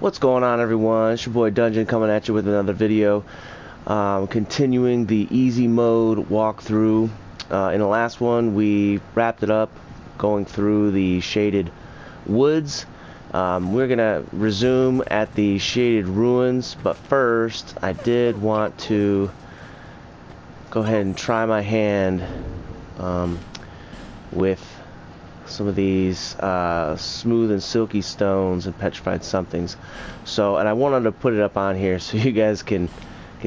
What's going on, everyone? It's your boy Dungeon coming at you with another video. Continuing the easy mode walkthrough. In the last one, we wrapped it up going through the shaded woods. We're gonna resume at the shaded ruins, but first, I did want to go ahead and try my hand with some of these smooth and silky stones and petrified somethings. So, and I wanted to put it up on here so you guys can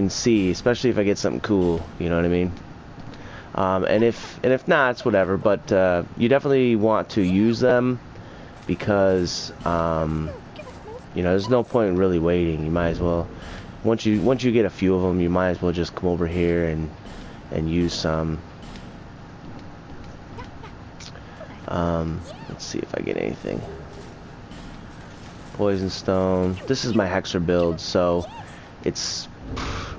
see, especially if I get something cool, you know what I mean? And if not, it's whatever. But you definitely want to use them because you know, there's no point in really waiting. You might as well, once you get a few of them, you might as well just come over here and use some. Let's see if I get anything. Poison stone. This is my hexer build, so it's,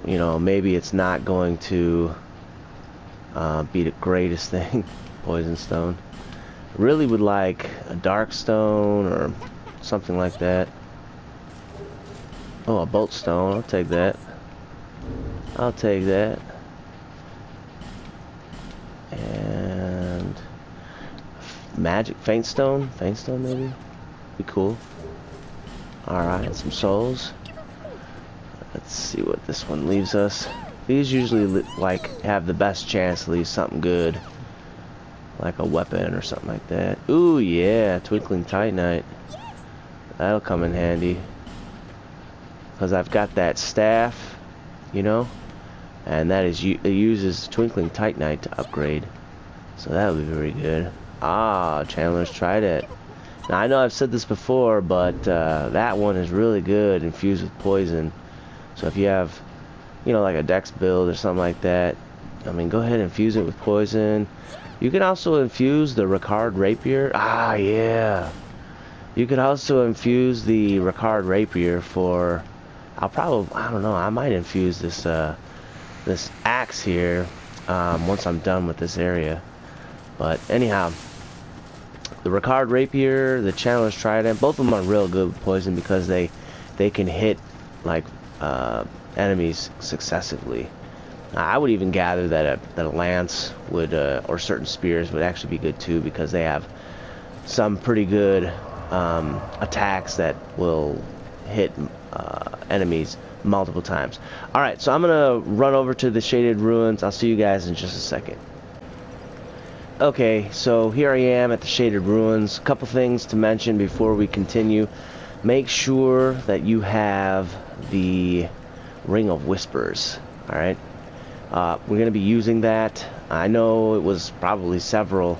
you know, maybe it's not going to be the greatest thing. Poison stone. Really would like a dark stone or something like that. Oh, a bolt stone. I'll take that. I'll take that. And magic faint stone maybe be cool. Alright, some souls. Let's see what this one leaves us. These usually like have the best chance to leave something good, like a weapon or something like that. Ooh yeah, twinkling titanite. That'll come in handy because I've got that staff, you know, and that is, it uses twinkling titanite to upgrade, so that'll be very good. Ah, Chandler's Trident. Now, I know I've said this before, but that one is really good infused with poison. So if you have, you know, like a dex build or something like that, I mean, go ahead and infuse it with poison. You can also infuse the Ricard Rapier. Ah, yeah. You could also infuse the Ricard Rapier for, I don't know, I might infuse this this axe here once I'm done with this area. But anyhow, the Ricard Rapier, the Chandler's Trident, both of them are real good with poison because they can hit like enemies successively. I would even gather that a lance would, or certain spears would actually be good too, because they have some pretty good attacks that will hit enemies multiple times. Alright, so I'm gonna run over to the shaded ruins. I'll see you guys in just a second. Okay, so here I am at the shaded ruins. A couple things to mention before we continue. Make sure that you have the Ring of Whispers. Alright, we're going to be using that. I know it was probably several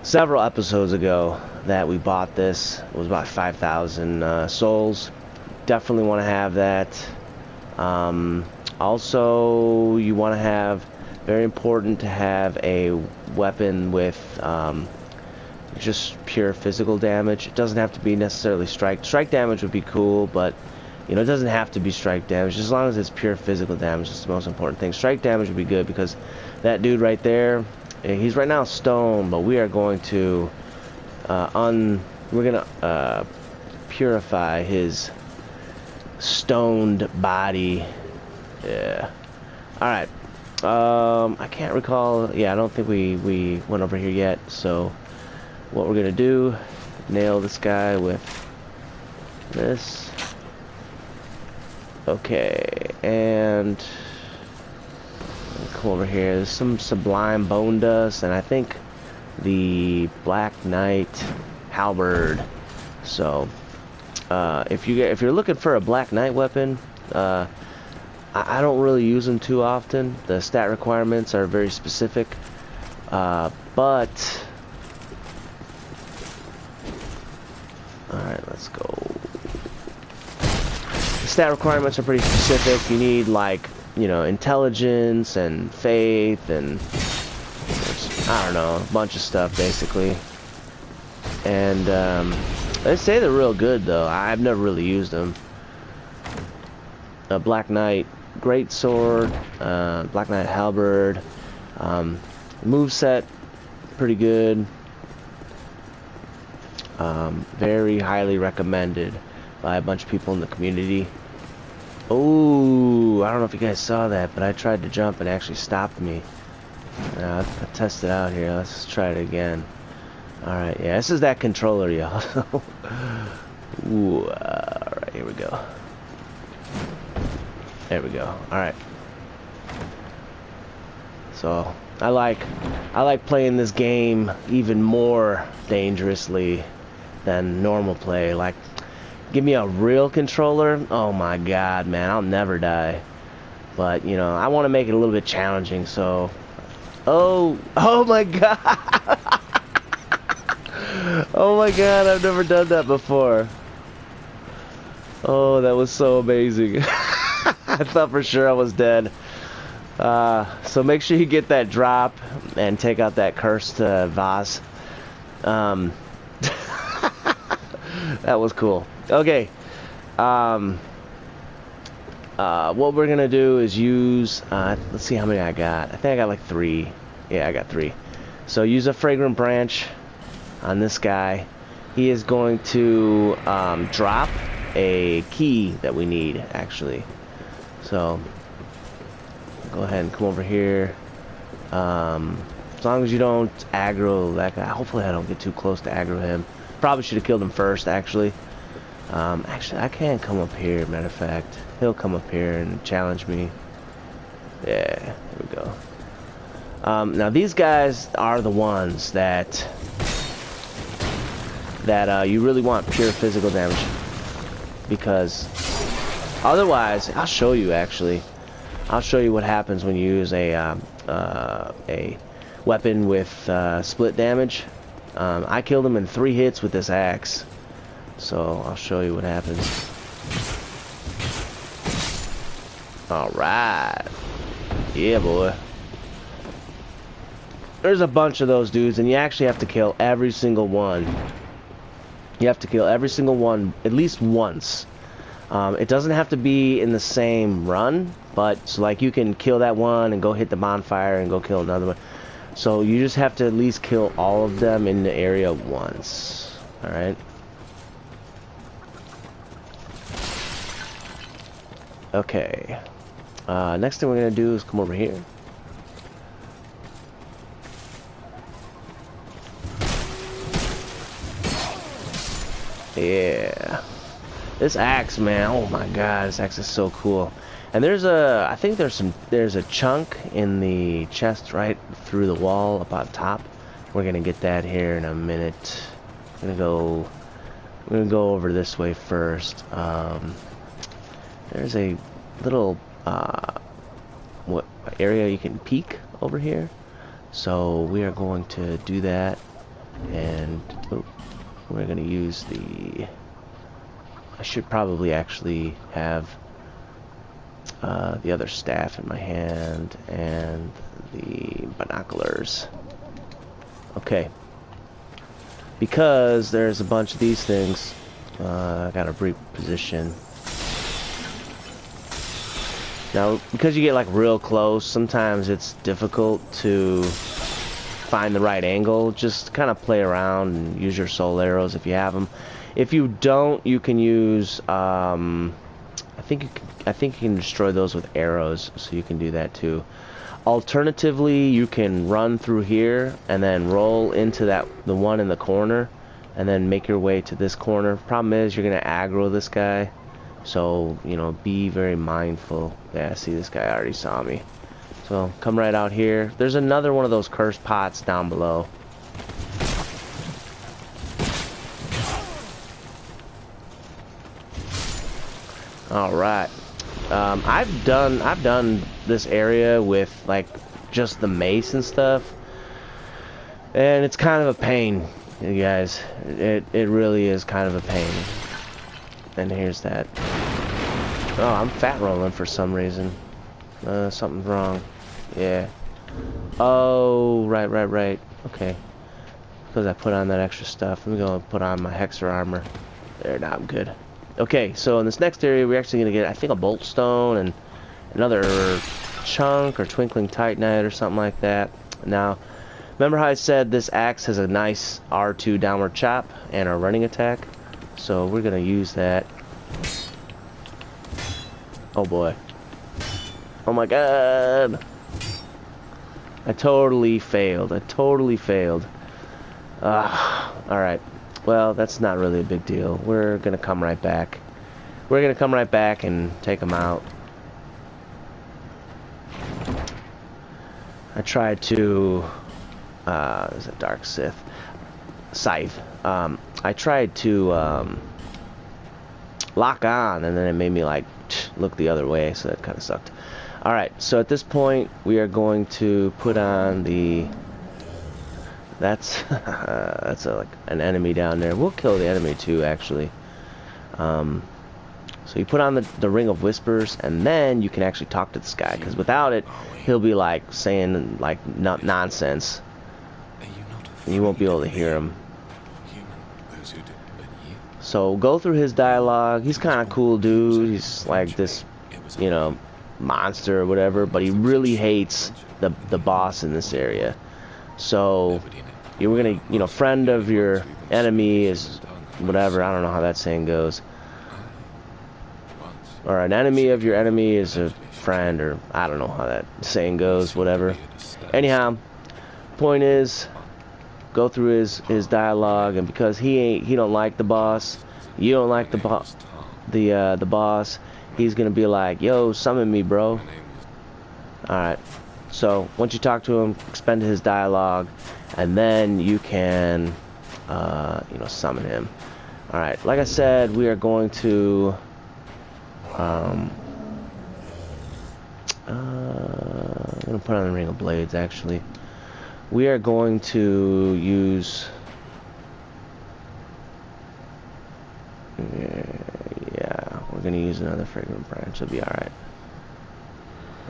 episodes ago that we bought this. It was about 5,000 souls. Definitely want to have that. Also, you want to have, very important to have a weapon with just pure physical damage. It doesn't have to be necessarily strike damage would be cool, but you know, it doesn't have to be strike damage. As long as it's pure physical damage, it's the most important thing. Strike damage would be good because that dude right there, he's right now stone, but we are going to we're gonna purify his stoned body. Yeah. Alright. I can't recall. Yeah, I don't think we went over here yet. So what we're gonna do, nail this guy with this. Okay, and come over here. There's some sublime bone dust, and I think the Black Knight halberd. So if you're looking for a Black Knight weapon, I don't really use them too often. The stat requirements are very specific, but alright, let's go. The stat requirements are pretty specific. You need, like, you know, intelligence and faith and I don't know, a bunch of stuff basically. And they say they're real good though. I've never really used them. Black Knight great sword, Black Knight halberd, moveset pretty good, very highly recommended by a bunch of people in the community. Oh, I don't know if you guys saw that, but I tried to jump and it actually stopped me. I tested out here. Let's try it again. Alright, yeah, this is that controller, y'all. Ooh, alright, here we go. There we go. Alright. So, I like playing this game even more dangerously than normal play. Like, give me a real controller. Oh my god, man, I'll never die. But, you know, I want to make it a little bit challenging, so... Oh my god! Oh my god, I've never done that before. Oh, that was so amazing. I thought for sure I was dead. So make sure you get that drop and take out that cursed vase. That was cool. Okay. What we're gonna do is use, let's see how many I got. I think I got like 3. Yeah, I got 3. So use a fragrant branch on this guy. He is going to drop a key that we need, actually. So go ahead and come over here. As long as you don't aggro that guy. Hopefully I don't get too close to aggro him. Probably should have killed him first, actually. Actually, I can come up here, matter of fact. He'll come up here and challenge me. Yeah, here we go. Now these guys are the ones that you really want pure physical damage, because otherwise, I'll show you actually. I'll show you what happens when you use a weapon with split damage. I killed him in 3 hits with this axe, so I'll show you what happens. Alright. Yeah, boy. There's a bunch of those dudes, and you actually have to kill every single one. You have to kill every single one at least once. It doesn't have to be in the same run, but so like you can kill that one and go hit the bonfire and go kill another one. So you just have to at least kill all of them in the area once. Alright. Okay. Next thing we're gonna do is come over here. Yeah. This axe, man, oh my god, this axe is so cool. And there's a, I think there's a chunk in the chest right through the wall up on top. We're gonna get that here in a minute. I'm gonna go over this way first. There's a little what area you can peek over here. So we are going to do that, and we're gonna use the. I should probably actually have the other staff in my hand and the binoculars. Okay. Because there's a bunch of these things, I gotta reposition. Now, because you get like real close, sometimes it's difficult to find the right angle. Just kind of play around and use your soul arrows if you have them. If you don't, you can use. I think you can destroy those with arrows, so you can do that too. Alternatively, you can run through here and then roll into the one in the corner, and then make your way to this corner. Problem is, you're gonna aggro this guy, so you know, be very mindful. Yeah, see, this guy already saw me. So come right out here. There's another one of those cursed pots down below. All right. I've done this area with like just the mace and stuff, and it's kind of a pain, you guys. It really is kind of a pain. And here's that. Oh, I'm fat rolling for some reason. Something's wrong. Yeah. Oh, right. Okay. Because I put on that extra stuff. Let me go and put on my Hexer armor. There, now I'm good. Okay, so in this next area, we're actually going to get, I think, a bolt stone and another chunk or twinkling titanite or something like that. Now, remember how I said this axe has a nice R2 downward chop and a running attack? So we're going to use that. Oh boy. Oh my god. I totally failed. I totally failed. Alright. Well, that's not really a big deal. We're gonna come right back. We're gonna come right back and take him out. I tried to... there's a dark scythe. I tried to lock on, and then it made me like look the other way, so that kind of sucked. Alright, so at this point we are going to put on the... That's like an enemy down there. We'll kill the enemy too, actually. So you put on the Ring of Whispers, and then you can actually talk to this guy, because without it, he'll be like saying like nonsense. And you won't be able to hear him. So go through his dialogue. He's kind of cool dude. He's like this, you know, monster or whatever, but he really hates the boss in this area. So you're gonna, you know, friend of your enemy is whatever. I don't know how that saying goes. Or an enemy of your enemy is a friend, or I don't know how that saying goes. Whatever. Anyhow, point is, go through his dialogue, and because he don't like the boss, you don't like the boss, he's gonna be like, yo, summon me, bro. Alright, so once you talk to him, expend his dialogue, and then you can you know, summon him. Alright, like I said, we are going to I'm gonna put on the Ring of Blades. Actually, we are going to use yeah, we're gonna use another fragrant branch. It'll be alright.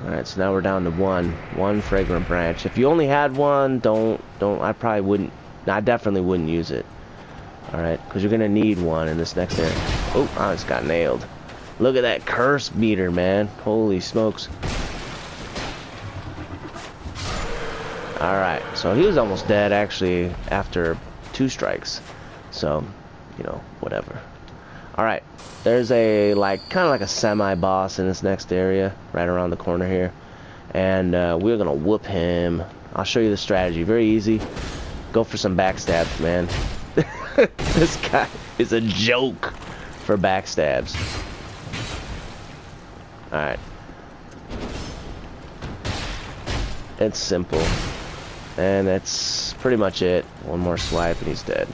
Alright, so now we're down to one fragrant branch. If you only had one, don't I probably wouldn't, I definitely wouldn't use it. Alright, because you're gonna need one in this next area. Oh, I just got nailed. Look at that curse meter, man. Holy smokes. Alright, so he was almost dead, actually, after 2 strikes. So, you know, whatever. Alright, there's a, like, kind of like a semi-boss in this next area, right around the corner here. And we're gonna whoop him. I'll show you the strategy. Very easy. Go for some backstabs, man. This guy is a joke for backstabs. Alright. It's simple. And that's pretty much it. One more swipe and he's dead.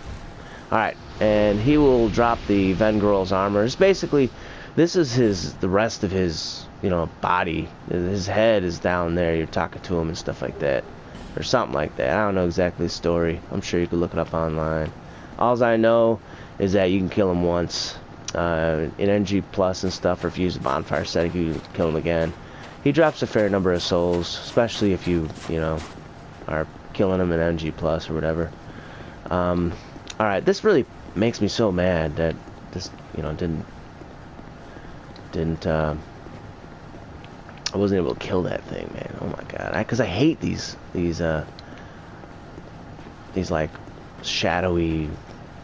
Alright. And he will drop the Vengrol's armor. It's basically, this is the rest of his, you know, body. His head is down there. You're talking to him and stuff like that. Or something like that. I don't know exactly the story. I'm sure you could look it up online. All I know is that you can kill him once. In NG Plus and stuff, or if you use the bonfire setting, you can kill him again. He drops a fair number of souls, especially if you know, are killing him in NG Plus or whatever. Alright, this really makes me so mad that this, you know, didn't I wasn't able to kill that thing, man. Oh my god. Because I hate these like shadowy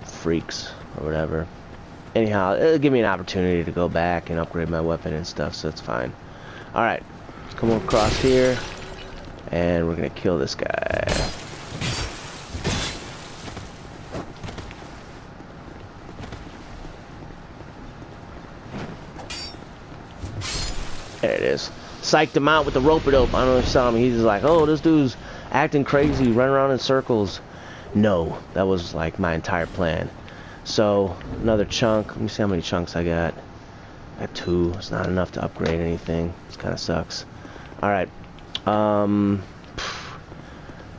freaks or whatever. Anyhow, it'll give me an opportunity to go back and upgrade my weapon and stuff, so it's fine. Alright, let's come across here, and we're gonna kill this guy. There it is. Psyched him out with the rope-a-dope. I don't know if you saw him. He's just like, oh, this dude's acting crazy, running around in circles. No, that was like my entire plan. So, another chunk. Let me see how many chunks I got. I got 2. It's not enough to upgrade anything. This kind of sucks. Alright. At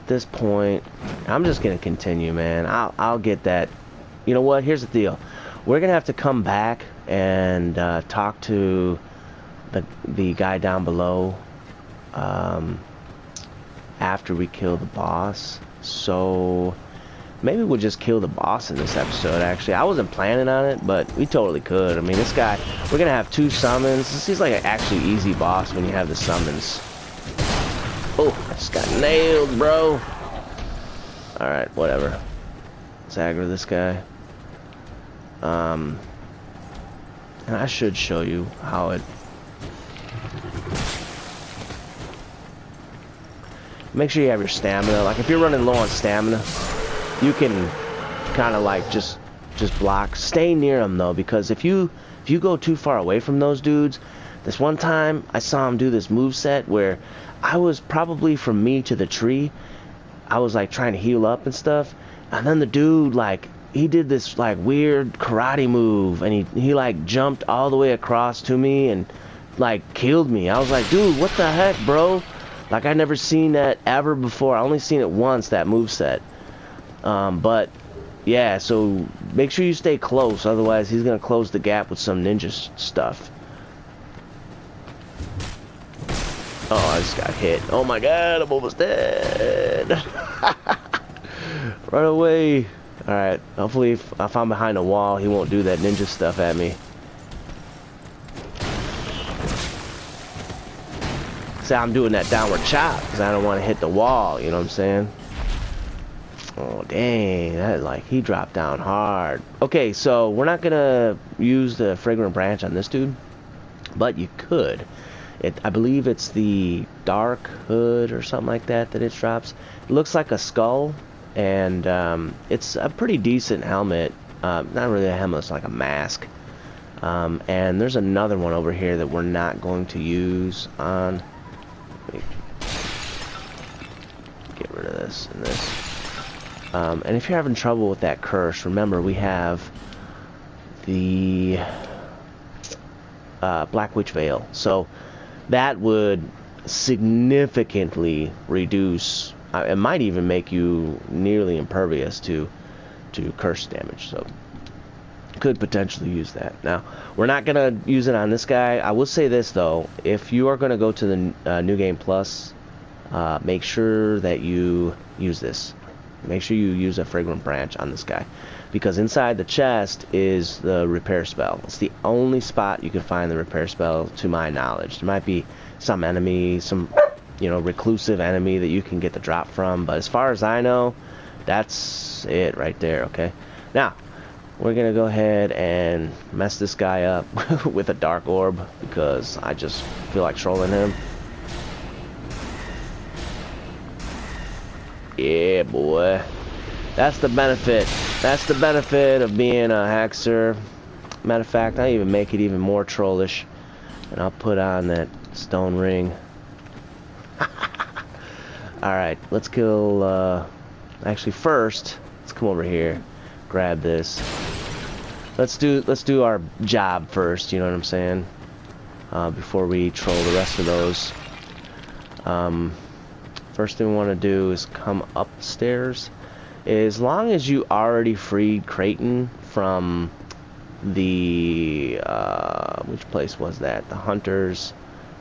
this point, I'm just going to continue, man. I'll get that. You know what? Here's the deal. We're going to have to come back and talk to the guy down below after we kill the boss. So... maybe we'll just kill the boss in this episode, actually. I wasn't planning on it, but we totally could. I mean, this guy, we're going to have 2 summons. This seems like an actually easy boss when you have the summons. Oh, I just got nailed, bro. Alright, whatever. Let's aggro this guy. And I should show you how it make sure you have your stamina. Like if you're running low on stamina, you can kind of like just block. Stay near them though, because if you go too far away from those dudes, this one time I saw him do this moveset where I was probably from me to the tree. I was like trying to heal up and stuff, and then the dude like he did this like weird karate move, and he like jumped all the way across to me and like killed me. I was like, dude, what the heck, bro? Like I never seen that ever before. I only seen it once, that moveset. But yeah, so make sure you stay close, otherwise he's gonna close the gap with some ninja stuff. Oh, I just got hit. Oh my god, I'm almost dead. Run away. Alright, hopefully if I'm behind a wall, he won't do that ninja stuff at me. See, I'm doing that downward chop because I don't want to hit the wall, you know what I'm saying? Oh, dang, that like, he dropped down hard. Okay, so we're not gonna use the fragrant branch on this dude, but you could. I believe it's the dark hood or something like that it drops. It looks like a skull, and it's a pretty decent helmet. Not really a helmet, it's like a mask. And there's another one over here that we're not going to use on. Get rid of this and this. And if you're having trouble with that curse, remember we have the Black Witch Veil. So that would significantly reduce, it might even make you nearly impervious to curse damage. So could potentially use that. Now, we're not going to use it on this guy. I will say this though, if you are going to go to the New Game Plus, make sure that you use this. Make sure you use a fragrant branch on this guy, because inside the chest is the repair spell. It's the only spot you can find the repair spell, to my knowledge. There might be some enemy, some, you know, reclusive enemy that you can get the drop from, but as far as I know, that's it right there. Okay, now we're gonna go ahead and mess this guy up with a dark orb, because I just feel like trolling him. Yeah, boy. That's the benefit. That's the benefit of being a hexer. Matter of fact, I even make it even more trollish, and I'll put on that stone ring. Alright, let's kill, actually first, let's come over here, grab this. Let's do our job first, you know what I'm saying? Before we troll the rest of those. First thing we want to do is come upstairs. As long as you already freed Creighton from the which place was that? The Hunter's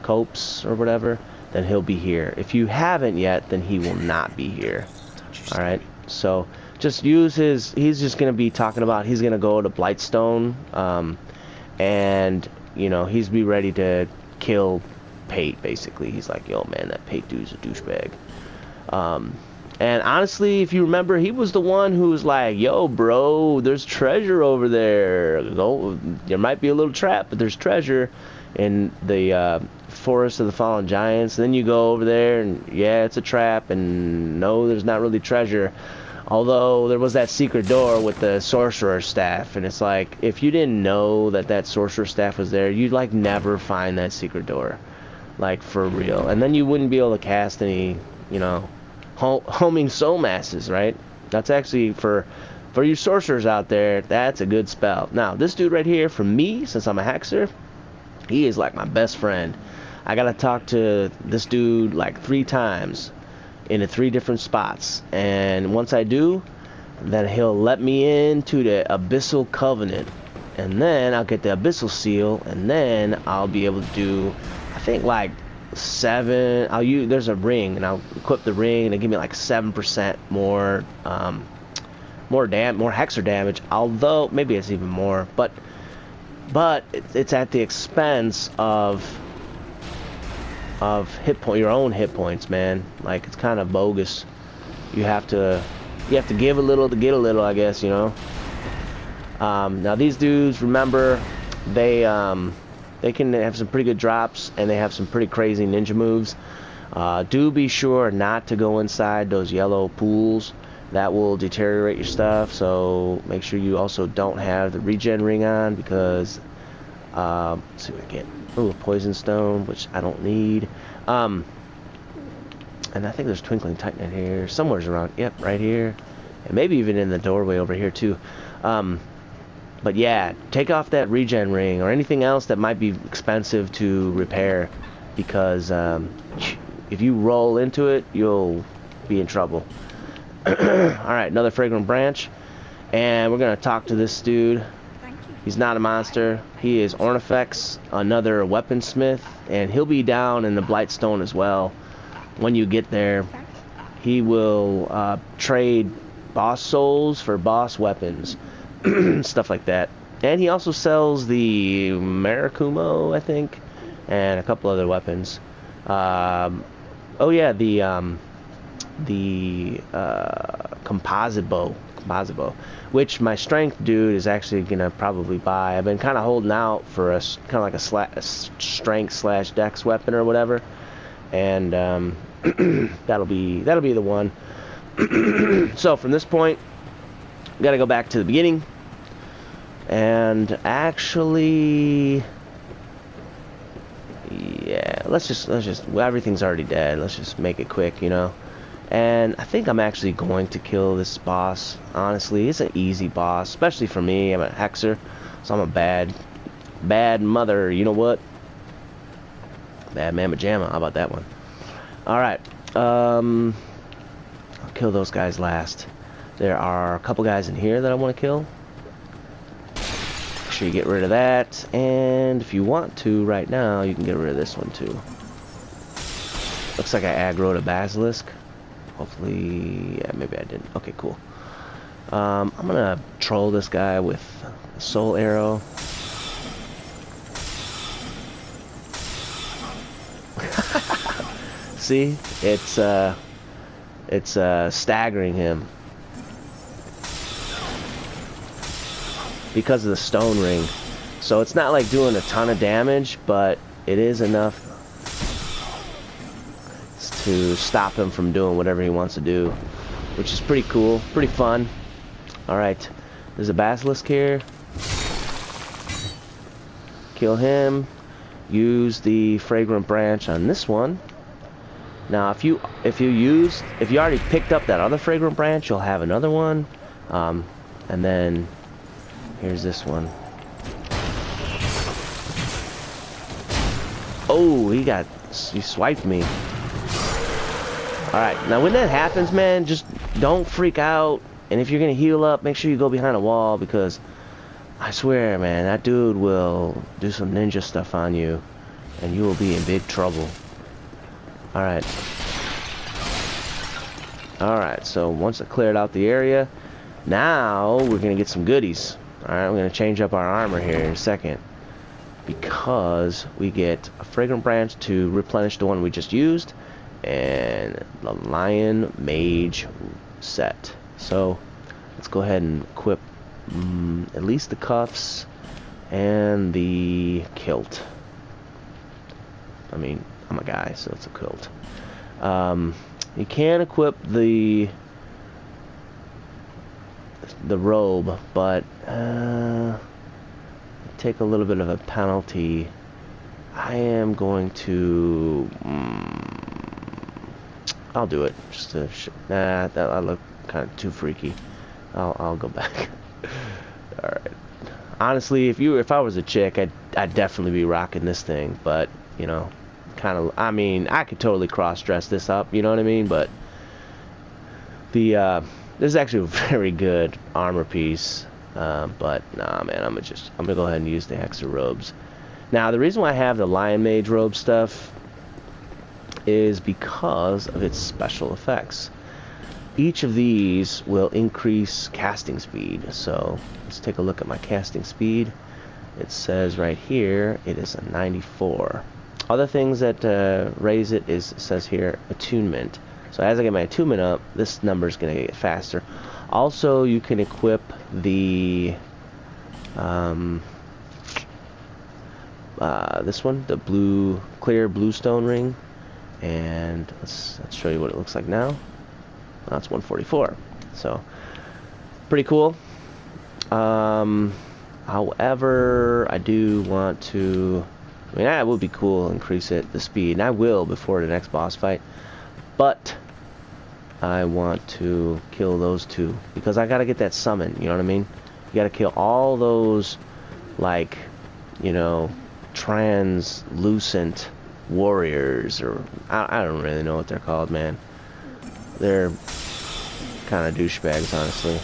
Copse or whatever, then he'll be here. If you haven't yet, then he will not be here. Alright, so just use his, he's just going to be talking about, he's going to go to Blightstone, and you know, he's be ready to kill Pate, basically. He's like, yo man, that Pate dude's a douchebag. And honestly, if you remember, he was the one who was like, yo bro, there's treasure over there. Go, there might be a little trap, but there's treasure in the Forest of the Fallen Giants. Then you go over there and yeah, it's a trap, and no, there's not really treasure. Although there was that secret door with the sorcerer's staff, and it's like, if you didn't know that sorcerer's staff was there, you'd like never find that secret door. Like, for real. And then you wouldn't be able to cast any, you know, homing soul masses, right? That's actually, for you sorcerers out there, that's a good spell. Now, this dude right here, for me, since I'm a hexer, he is like my best friend. I gotta talk to this dude like 3 times into 3 different spots. And once I do, then he'll let me into the Abyssal Covenant. And then I'll get the Abyssal Seal, and then I'll be able to do, I think like 7, I'll use, there's a ring, and I'll equip the ring, and it'll give me like 7% more more hexer damage, although maybe it's even more, but it's at the expense of your own hit points, man. Like, it's kind of bogus. You have to give a little to get a little, I guess, you know. Now these dudes, remember, they can have some pretty good drops, and they have some pretty crazy ninja moves. Do be sure not to go inside those yellow pools. That will deteriorate your stuff, so make sure you also don't have the regen ring on, because let's see if I get a poison stone, which I don't need. And I think there's twinkling titanite here somewhere's around. Yep, right here, and maybe even in the doorway over here too. But yeah, take off that regen ring or anything else that might be expensive to repair, because if you roll into it, you'll be in trouble. Alright, another fragrant branch. And we're going to talk to this dude. He's not a monster. He is Ornifex, another weaponsmith. And he'll be down in the Blightstone as well. When you get there, he will trade boss souls for boss weapons. Stuff like that. And he also sells the Marakumo, I think. And a couple other weapons. Oh yeah, the composite bow, which my strength dude is actually gonna probably buy. I've been kind of holding out for a kind of like a strength slash dex weapon or whatever, and that'll be the one. So from this point, gotta go back to the beginning, and actually, yeah, let's just well, everything's already dead. Let's just make it quick, you know. And I think I'm actually going to kill this boss. Honestly, it's an easy boss, especially for me. I'm a hexer, so I'm a bad mother. You know what? Bad mamma jamma. How about that one? All right. I'll kill those guys last. There are a couple guys in here that I want to kill. Make sure you get rid of that, and if you want to right now, you can get rid of this one too. Looks like I aggroed a basilisk. Hopefully, yeah, maybe I didn't. Okay, cool. I'm gonna troll this guy with a soul arrow. See, it's staggering him because of the stone ring. So it's not like doing a ton of damage, but it is enough to stop him from doing whatever he wants to do, which is pretty cool, pretty fun. Alright, there's a basilisk here. Kill him. Use the fragrant branch on this one. Now if you already picked up that other fragrant branch, you'll have another one. And then here's this one. Oh, he swiped me. Alright, now when that happens, man, just don't freak out. And if you're gonna heal up, make sure you go behind a wall, because I swear, man, that dude will do some ninja stuff on you, and you will be in big trouble. Alright. Alright, so once I cleared out the area, now we're gonna get some goodies. Alright, we're gonna change up our armor here in a second, because we get a fragrant branch to replenish the one we just used, and the lion mage set. So let's go ahead and equip at least the cuffs and the kilt. I mean, I'm a guy, so it's a kilt. You can equip the robe, but take a little bit of a penalty. I am going to I'll do it just to nah, that look kind of too freaky. I'll go back. All right. Honestly, if I was a chick, I'd definitely be rocking this thing, but you know, kind of, I mean, I could totally cross-dress this up, you know what I mean? But the this is actually a very good armor piece, but nah, man, I'm gonna go ahead and use the Hexer robes. Now, the reason why I have the Lion Mage robe stuff is because of its special effects. Each of these will increase casting speed. So let's take a look at my casting speed. It says right here it is a 94. Other things that raise it says here attunement. So as I get my attunement up, this number is going to get faster. Also, you can equip the this one, the clear blue stone ring, And let's show you what it looks like now. That's 144. So pretty cool. However, I do want to, I mean, that would be cool, increase the speed, and I will before the next boss fight, but I want to kill those two, because I gotta get that summon, you know what I mean? You gotta kill all those, like, you know, translucent warriors, or, I don't really know what they're called, man. They're kind of douchebags, honestly.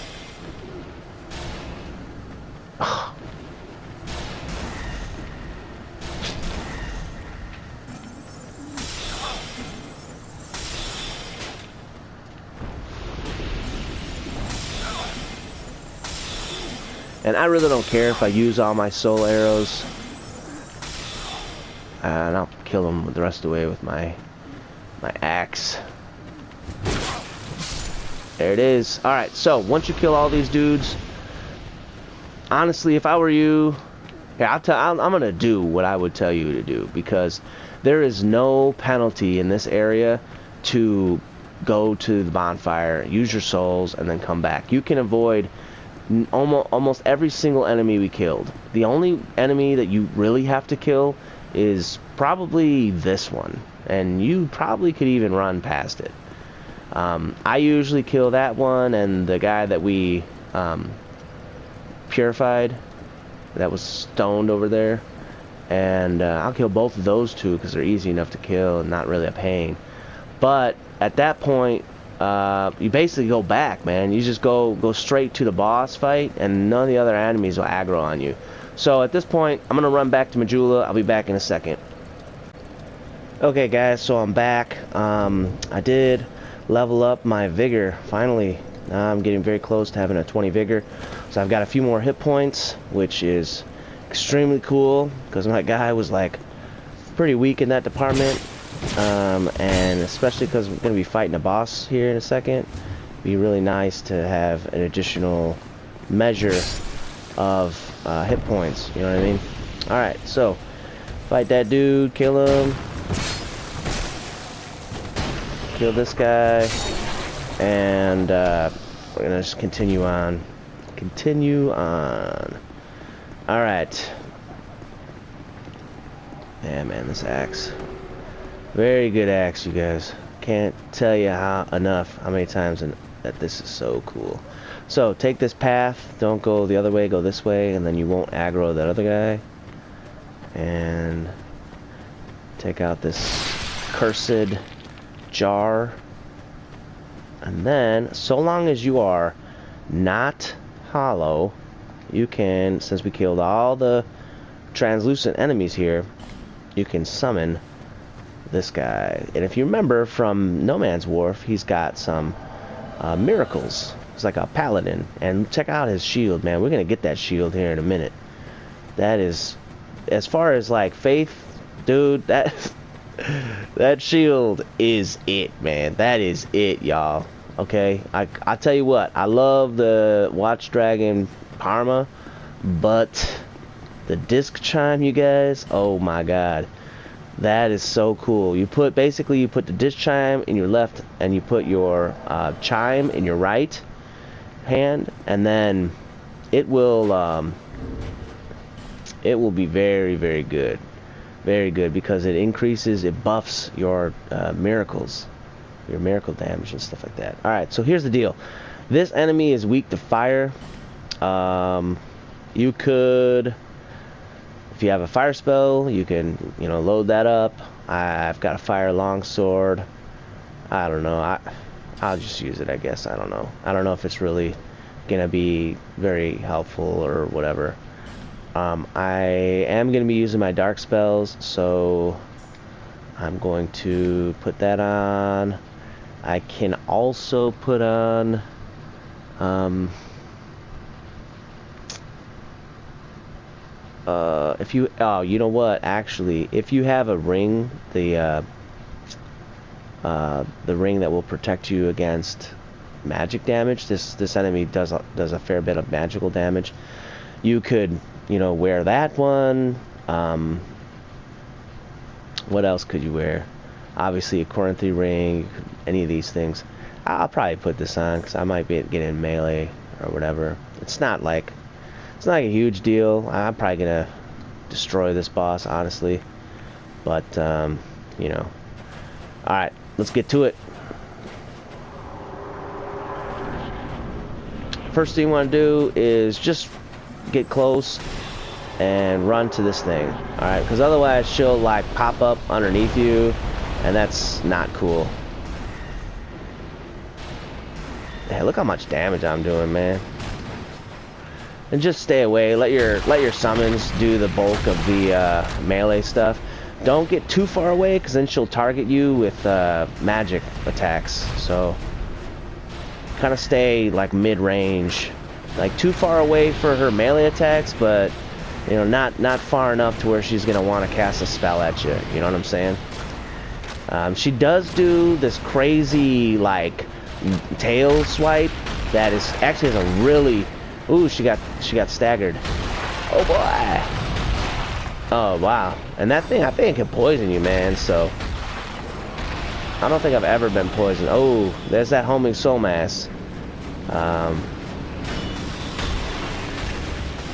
And I really don't care if I use all my soul arrows. And I'll kill them the rest of the way with my axe. There it is. Alright, so once you kill all these dudes, honestly, if I were you, yeah, I'm gonna do what I would tell you to do, because there is no penalty in this area to go to the bonfire, use your souls, and then come back. You can avoid almost every single enemy we killed. The only enemy that you really have to kill is probably this one, and you probably could even run past it. I usually kill that one and the guy that we purified, that was stoned over there, and I'll kill both of those two because they're easy enough to kill and not really a pain. But at that point, you basically go back, man. You just go straight to the boss fight, and none of the other enemies will aggro on you. So at this point, I'm gonna run back to Majula. I'll be back in a second. Okay, guys, so I'm back. I did level up my vigor finally. Now I'm getting very close to having a 20 vigor, so I've got a few more hit points, which is extremely cool because my guy was like pretty weak in that department. And especially because we're going to be fighting a boss here in a second, it'd be really nice to have an additional measure of hit points, you know what I mean? Alright, so fight that dude, kill him, kill this guy, and we're going to just continue on. Alright. Yeah, man, this axe. Very good axe, you guys. Can't tell you how many times that this is so cool. So take this path, don't go the other way, go this way, and then you won't aggro that other guy. And take out this cursed jar. And then, so long as you are not hollow, you can, since we killed all the translucent enemies here, you can summon this guy. And if you remember from No Man's Wharf, he's got some miracles. He's like a paladin. And check out his shield, man. We're gonna get that shield here in a minute. That is, as far as like faith, dude, that that shield is it, man. That is it, y'all. Okay, I tell you what, I love the Watch Dragon Parma, but the disc chime, you guys, oh my god. That is so cool. You put the disc chime in your left, and you put your chime in your right hand, and then it will be very, very good, because it buffs your miracles, your miracle damage and stuff like that. All right, so here's the deal. This enemy is weak to fire. You could, if you have a fire spell, you can, load that up. I've got a fire longsword. I don't know. I'll just use it, I guess. I don't know. I don't know if it's really gonna be very helpful or whatever. I am gonna be using my dark spells, so I'm going to put that on. I can also put on you know what, actually, if you have a ring, the ring that will protect you against magic damage, this enemy does a fair bit of magical damage. You could, wear that one. What else could you wear? Obviously a Corinthian ring, any of these things. I'll probably put this on because I might be getting melee or whatever. It's not like a huge deal. I'm probably gonna destroy this boss, honestly. But you know. All right, let's get to it. First thing you want to do is just get close and run to this thing. All right, because otherwise she'll like pop up underneath you, and that's not cool. Hey, look how much damage I'm doing, man. And just stay away. Let your summons do the bulk of the melee stuff. Don't get too far away, because then she'll target you with magic attacks. So kind of stay like mid-range, like too far away for her melee attacks, but you know, not far enough to where she's gonna want to cast a spell at you. You know what I'm saying? She does do this crazy like tail swipe that is actually has a really. Ooh, she got staggered. Oh boy. Oh wow. And that thing, I think, can poison you, man. So I don't think I've ever been poisoned. Oh, there's that homing soul mass. And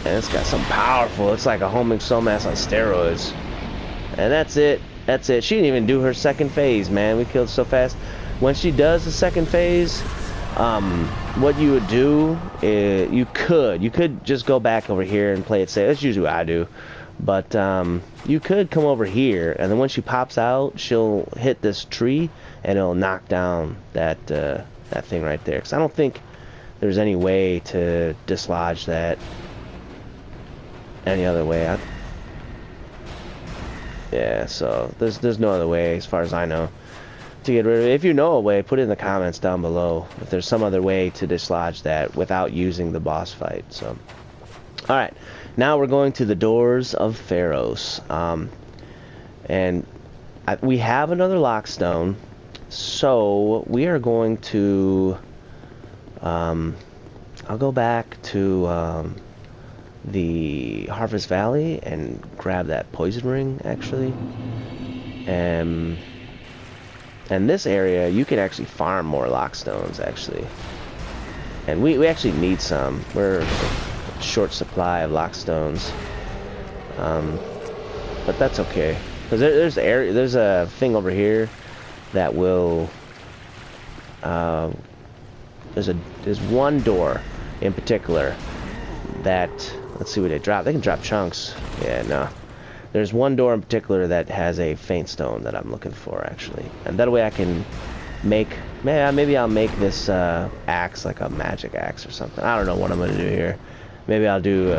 it's got some powerful. It's like a homing soul mass on steroids. And that's it. That's it. She didn't even do her second phase, man. We killed so fast. When she does the second phase, what you would do is you could just go back over here and play it safe. That's usually what I do. But you could come over here, and then when she pops out, she'll hit this tree, and it'll knock down that that thing right there. Because I don't think there's any way to dislodge that any other way. Yeah, so there's no other way, as far as I know, to get rid of it. If you know a way, put it in the comments down below if there's some other way to dislodge that without using the boss fight. So, all right. Now we're going to the Doors of Pharaohs, and we have another lockstone, so we are going to, I'll go back to the Harvest Valley and grab that poison ring, actually, and this area, you can actually farm more lockstones, actually, and we actually need some. We're short supply of lockstones, but that's okay, because there's a thing over here that will there's one door in particular that, let's see what they drop. They can drop chunks. Yeah, no, there's one door in particular that has a faint stone that I'm looking for, actually, and that way I can make, maybe I'll make this axe like a magic axe or something. I don't know what I'm gonna do here. Maybe I'll do,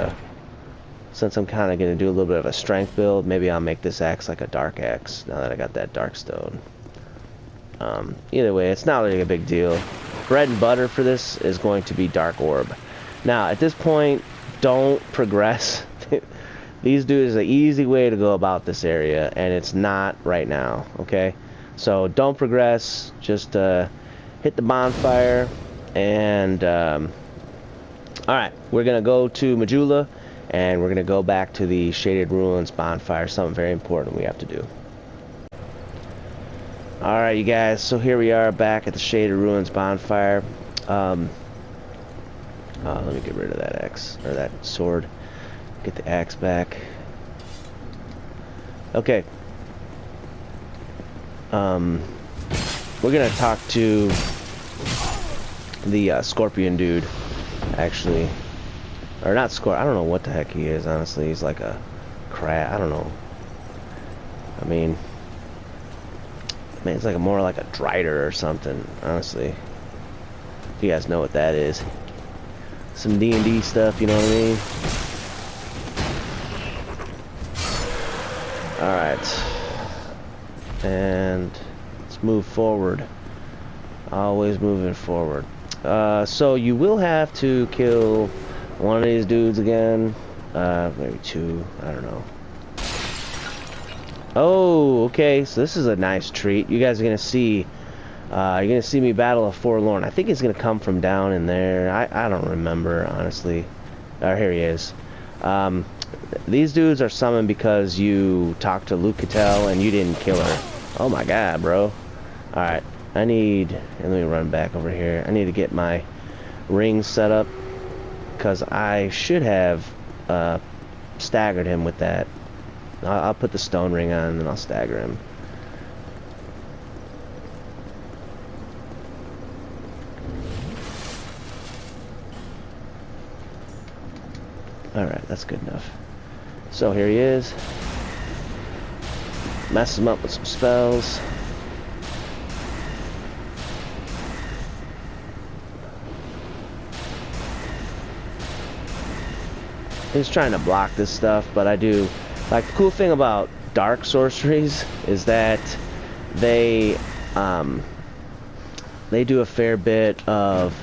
since I'm kind of going to do a little bit of a strength build, maybe I'll make this axe like a dark axe, now that I got that dark stone. Either way, it's not really a big deal. Bread and butter for this is going to be dark orb. Now, at this point, don't progress. These dudes are the easy way to go about this area, and it's not right now, okay? So don't progress, just hit the bonfire, and alright, we're going to go to Majula, and we're going to go back to the Shaded Ruins bonfire. Something very important we have to do. Alright, you guys, so here we are back at the Shaded Ruins bonfire. Let me get rid of that axe, or that sword. Get the axe back. Okay. We're going to talk to the Scorpion dude. Actually, or not Scorpion. I don't know what the heck he is, honestly. He's like a crab. I don't know. I mean, it's like more like a Drider or something, honestly. If you guys know what that is. Some D&D stuff, you know what I mean? Alright. And let's move forward. Always moving forward. So you will have to kill one of these dudes again. Maybe two. I don't know. Oh, okay. So this is a nice treat. You guys are gonna see. You're gonna see me battle a Forlorn. I think he's gonna come from down in there. I don't remember, honestly. Oh, here he is. These dudes are summoned because you talked to Lucatel and you didn't kill her. Oh my god, bro. Alright, let me run back over here. I need to get my ring set up, because I should have staggered him with that. I'll put the stone ring on and then I'll stagger him. Alright, that's good enough. So here he is. Mess him up with some spells. He's trying to block this stuff, but I do like the cool thing about dark sorceries is that they do a fair bit of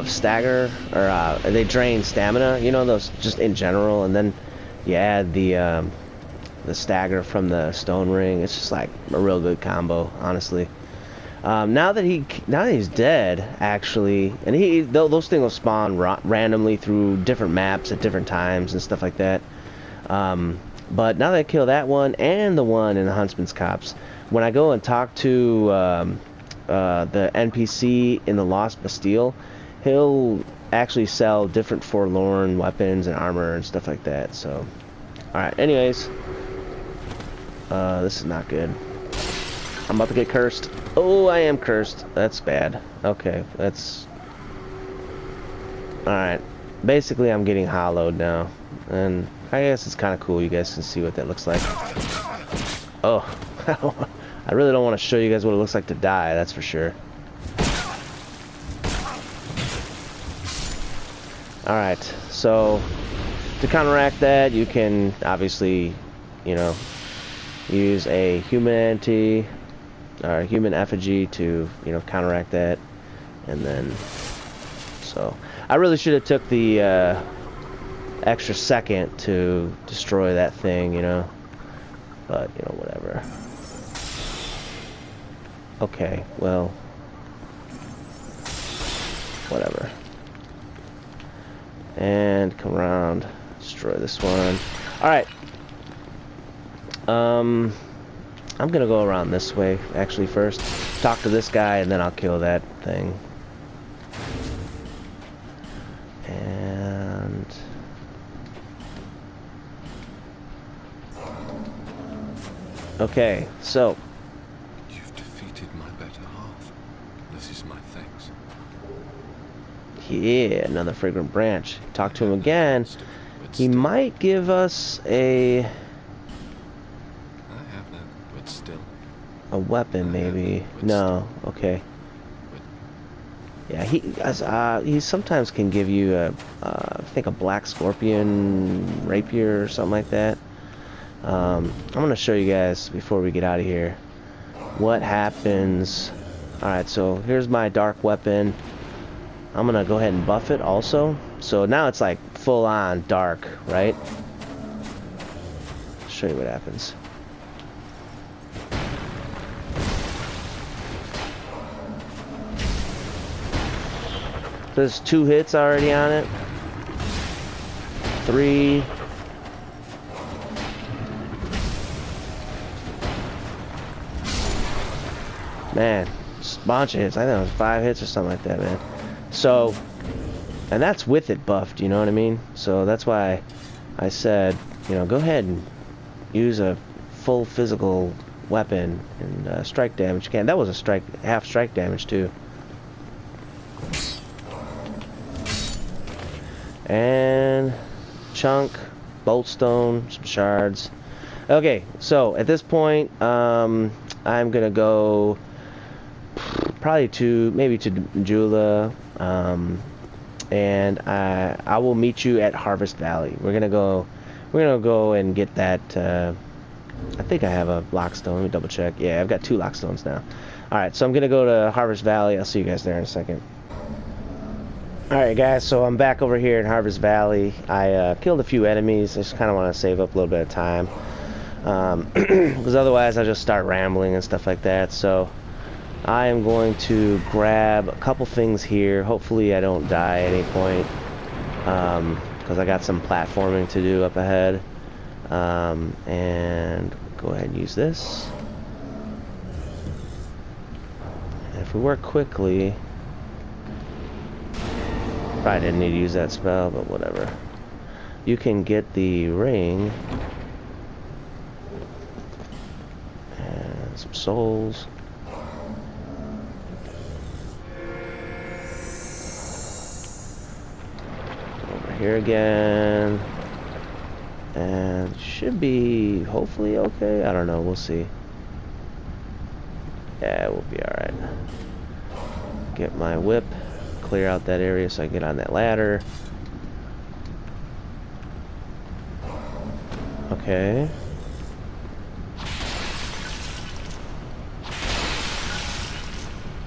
stagger, or they drain stamina, you know, those just in general, and then you add the stagger from the stone ring. It's just like a real good combo, honestly. Now that he's dead, actually, and those things will spawn randomly through different maps at different times and stuff like that. But now that I kill that one and the one in the Huntsman's Copse, when I go and talk to the NPC in the Lost Bastille, he'll actually sell different forlorn weapons and armor and stuff like that. So, alright, anyways, this is not good. I'm about to get cursed. Oh, I am cursed. That's bad. Okay, that's... Alright. Basically, I'm getting hollowed now. And I guess it's kind of cool. You guys can see what that looks like. Oh. I really don't want to show you guys what it looks like to die, that's for sure. Alright, so to counteract that, you can obviously, you know, use a humanity or human effigy to, you know, counteract that. And then, so I really should have took the extra second to destroy that thing, you know, but, you know, whatever. Okay, well, whatever. And come around, destroy this one. Alright. I'm gonna go around this way, actually, first. Talk to this guy, and then I'll kill that thing. And... okay, so... You've defeated my better half. This is my thanks. Yeah, another fragrant branch. Talk to him again. He might give us a weapon, maybe. No, okay. Yeah, he sometimes can give you a I think a black scorpion rapier or something like that. I'm gonna show you guys before we get out of here what happens. Alright, so here's my dark weapon. I'm gonna go ahead and buff it also. So now it's like full on dark, right? I'll show you what happens. There's 2 hits already on it. 3. Man, just a bunch of hits. I think it was 5 hits or something like that, man. So, and that's with it buffed, you know what I mean? So that's why I said, you know, go ahead and use a full physical weapon and strike damage. You can. That was a half strike damage too. And chunk, bolt stone, some shards. Okay, so at this point, I'm gonna go probably maybe to Jula, and I will meet you at Harvest Valley. We're gonna go and get that. I think I have a lockstone. Let me double check. Yeah, I've got 2 lockstones now. All right, so I'm gonna go to Harvest Valley. I'll see you guys there in a second. Alright guys, so I'm back over here in Harvest Valley. I killed a few enemies. I just kind of want to save up a little bit of time. Because otherwise I'll just start rambling and stuff like that. So I am going to grab a couple things here. Hopefully I don't die at any point. Because I got some platforming to do up ahead. And a go ahead and use this. And if we work quickly, probably didn't need to use that spell, but whatever. You can get the ring and some souls. Over here again, and should be hopefully okay. I don't know, we'll see. Yeah, we'll be all right. Get my whip, clear out that area so I can get on that ladder. Okay.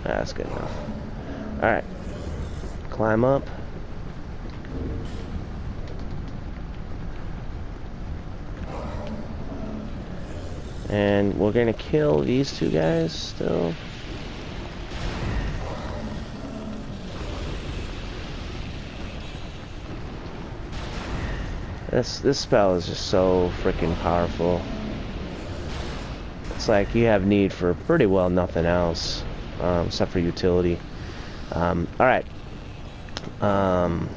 That's good enough. Alright. Climb up. And we're gonna kill these two guys still. This spell is just so freaking powerful. It's like you have need for pretty well nothing else, except for utility. Alright. Now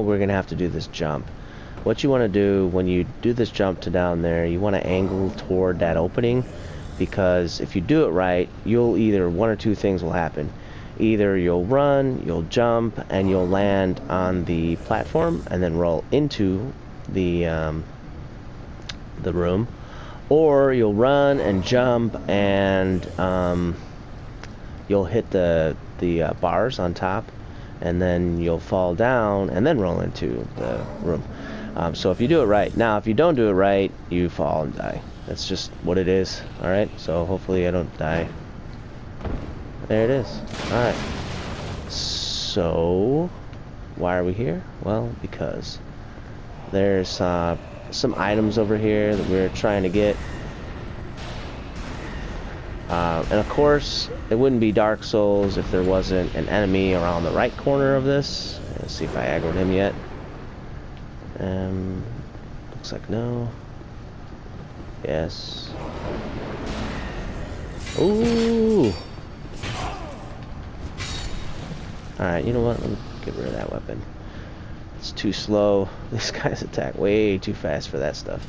we're gonna have to do this jump. What you want to do when you do this jump to down there, you want to angle toward that opening, because if you do it right, you'll either, one or two things will happen. Either you'll run, you'll jump, and you'll land on the platform and then roll into the room, or you'll run and jump and you'll hit the bars on top, and then you'll fall down and then roll into the room. So if you do it right, now if you don't do it right, you fall and die. That's just what it is. Alright, so hopefully I don't die. There it is. Alright. So, why are we here? Well, because there's some items over here that we're trying to get. And of course, it wouldn't be Dark Souls if there wasn't an enemy around the right corner of this. Let's see if I aggroed him yet. Looks like no. Yes. Ooh. Alright, you know what? Let me get rid of that weapon. It's too slow. These guys attack way too fast for that stuff.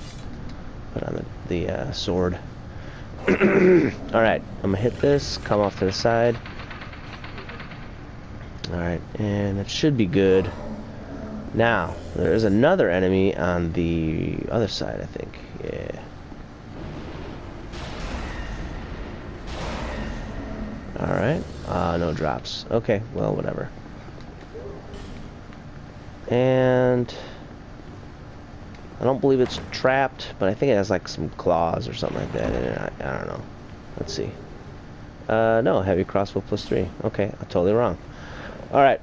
Put on the sword. Alright, I'm gonna hit this, come off to the side. Alright, and it should be good. Now, there is another enemy on the other side, I think. Yeah. Alright. No drops. Okay, well, whatever. And I don't believe it's trapped, but I think it has like some claws or something like that in it. I don't know. Let's see. No, heavy crossbow +3. Okay, I'm totally wrong. Alright.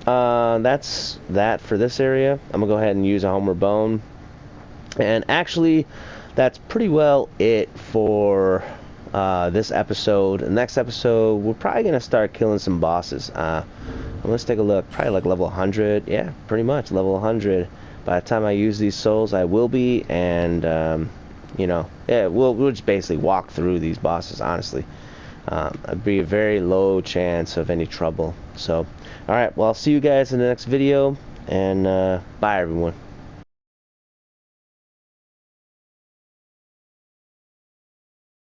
That's that for this area. I'm gonna go ahead and use a homeward bone. And actually, that's pretty well it for this episode. The next episode, we're probably gonna start killing some bosses. Let's take a look. Probably like level 100. Yeah, pretty much level 100. By the time I use these souls, I will be. And you know, yeah, we'll just basically walk through these bosses. Honestly, it'd be a very low chance of any trouble. So, all right. Well, I'll see you guys in the next video. And bye, everyone.